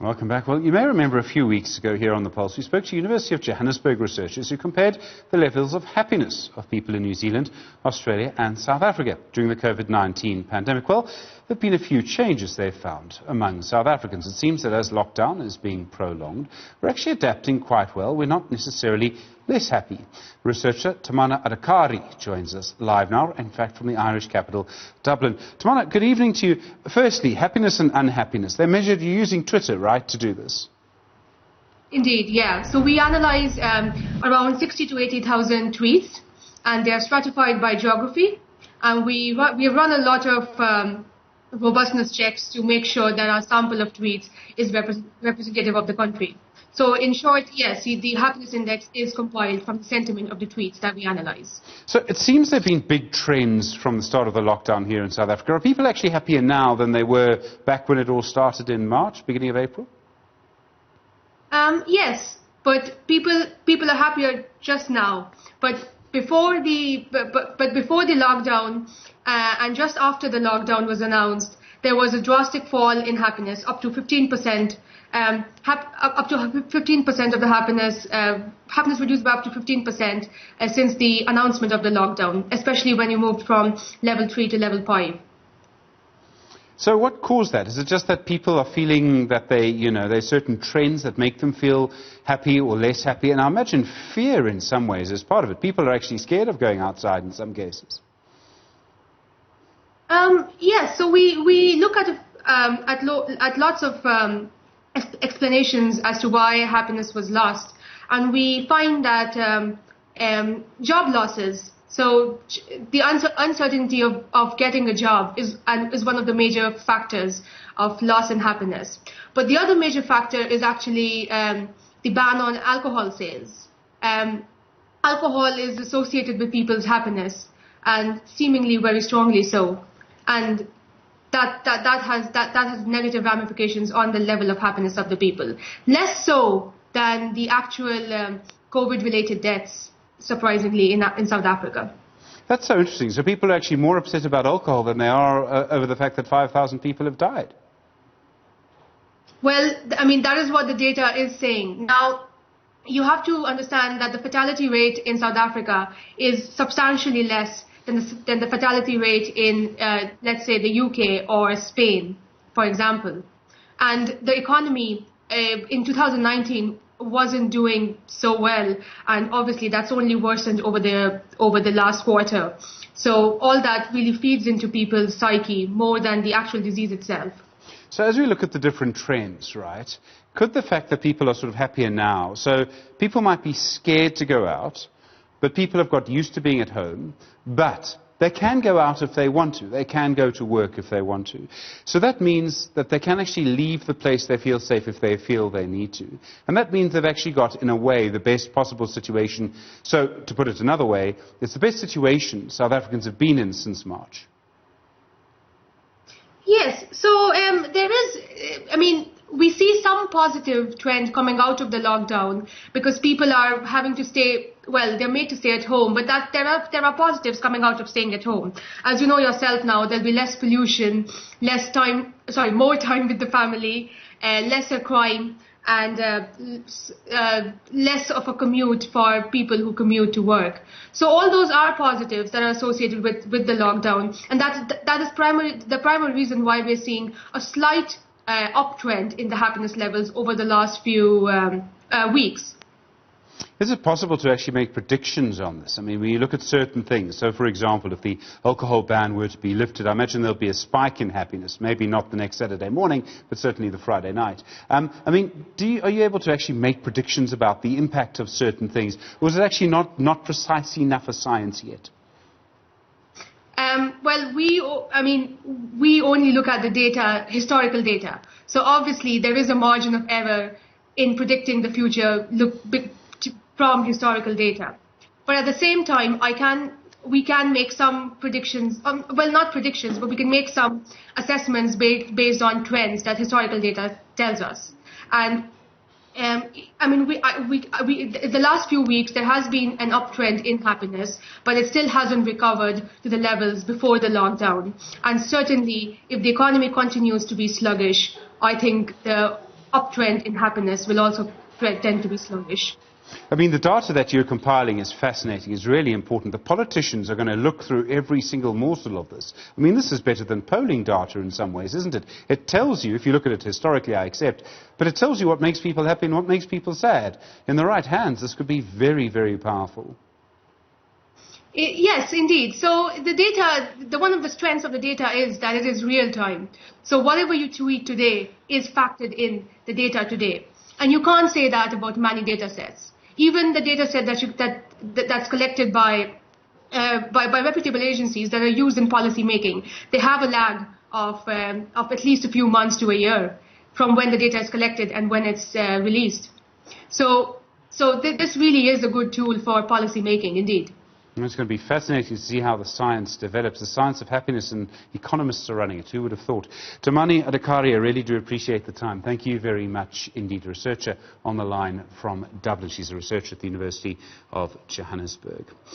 Welcome back. Well, you may remember a few weeks ago here on The Pulse, we spoke to University of Johannesburg researchers who compared the levels of happiness of people in New Zealand, Australia and South Africa during the COVID-19 pandemic. Well, there have been a few changes they've found among South Africans. It seems that as lockdown is being prolonged, we're actually adapting quite well. We're not necessarily less happy. Researcher Tamanna Adhikari joins us live now, in fact from the Irish capital, Dublin. Tamanna, good evening to you. Firstly, happiness and unhappiness. They're measured using Twitter, right, to do this? Indeed, yeah. So we analyze around 60 to 80,000 tweets, and they are stratified by geography. And we have run a lot of robustness checks to make sure that our sample of tweets is representative of the country. So in short, yes, the happiness index is compiled from the sentiment of the tweets that we analyze. So it seems there have been big trends from the start of the lockdown here in South Africa. Are people actually happier now than they were back when it all started in March, beginning of April? Yes, but people are happier just now. But before the lockdown and just after the lockdown was announced, there was a drastic fall in happiness, up to 15%. Up to 15% of the happiness reduced by up to 15% since the announcement of the lockdown, especially when you moved from level 3 to level 5. So what caused that? Is it just that people are feeling that there's certain trends that make them feel happy or less happy? And I imagine fear in some ways is part of it. People are actually scared of going outside in some cases. Yes, so we look at lots of explanations as to why happiness was lost, and we find that job losses, so the uncertainty of getting a job is one of the major factors of loss in happiness. But the other major factor is actually the ban on alcohol sales. Alcohol is associated with people's happiness, and seemingly very strongly so, and that has negative ramifications on the level of happiness of the people. Less so than the actual COVID-related deaths, surprisingly, in South Africa. That's so interesting. So people are actually more upset about alcohol than they are over the fact that 5,000 people have died. Well, I mean, that is what the data is saying. Now, you have to understand that the fatality rate in South Africa is substantially less than the fatality rate in, let's say, the UK or Spain, for example. And the economy in 2019 wasn't doing so well, and obviously that's only worsened over the last quarter. So all that really feeds into people's psyche more than the actual disease itself. So as we look at the different trends, right, could the fact that people are sort of happier now, so people might be scared to go out, but people have got used to being at home, but they can go out if they want to. They can go to work if they want to. So that means that they can actually leave the place they feel safe if they feel they need to. And that means they've actually got, in a way, the best possible situation. So, to put it another way, it's the best situation South Africans have been in since March. Yes, so there is, I mean, we see some positive trend coming out of the lockdown because people are having to stay, well, they're made to stay at home, but there are positives coming out of staying at home. As you know yourself now, there'll be less pollution, more time with the family, lesser crime, and less of a commute for people who commute to work. So all those are positives that are associated with the lockdown, and that is the primary reason why we're seeing a slight uptrend in the happiness levels over the last few weeks. Is it possible to actually make predictions on this? I mean, when you look at certain things, so for example, if the alcohol ban were to be lifted, I imagine there'll be a spike in happiness, maybe not the next Saturday morning, but certainly the Friday night. I mean, are you able to actually make predictions about the impact of certain things, or is it actually not precise enough a science yet? Well, we only look at the data, historical data. So obviously there is a margin of error in predicting the future from historical data. But at the same time, we can make some predictions, well, not predictions, but we can make some assessments based on trends that historical data tells us. And I mean, the last few weeks, there has been an uptrend in happiness, but it still hasn't recovered to the levels before the lockdown. And certainly, if the economy continues to be sluggish, I think the uptrend in happiness will also tend to be slowish. I mean, the data that you're compiling is fascinating, is really important. The politicians are going to look through every single morsel of this. I mean, this is better than polling data in some ways, isn't it? It tells you, if you look at it historically, I accept, but it tells you what makes people happy and what makes people sad. In the right hands, this could be very, very powerful. Yes, indeed. So the data, one of the strengths of the data is that it is real time. So whatever you tweet today is factored in the data today. And you can't say that about many data sets. Even the data set that's collected by reputable agencies that are used in policy making, they have a lag of at least a few months to a year from when the data is collected and when it's released. So this really is a good tool for policy making, indeed. It's going to be fascinating to see how the science develops. The science of happiness, and economists are running it. Who would have thought? Tamanna Adhikari, I really do appreciate the time. Thank you very much indeed. A researcher on the line from Dublin. She's a researcher at the University of Johannesburg.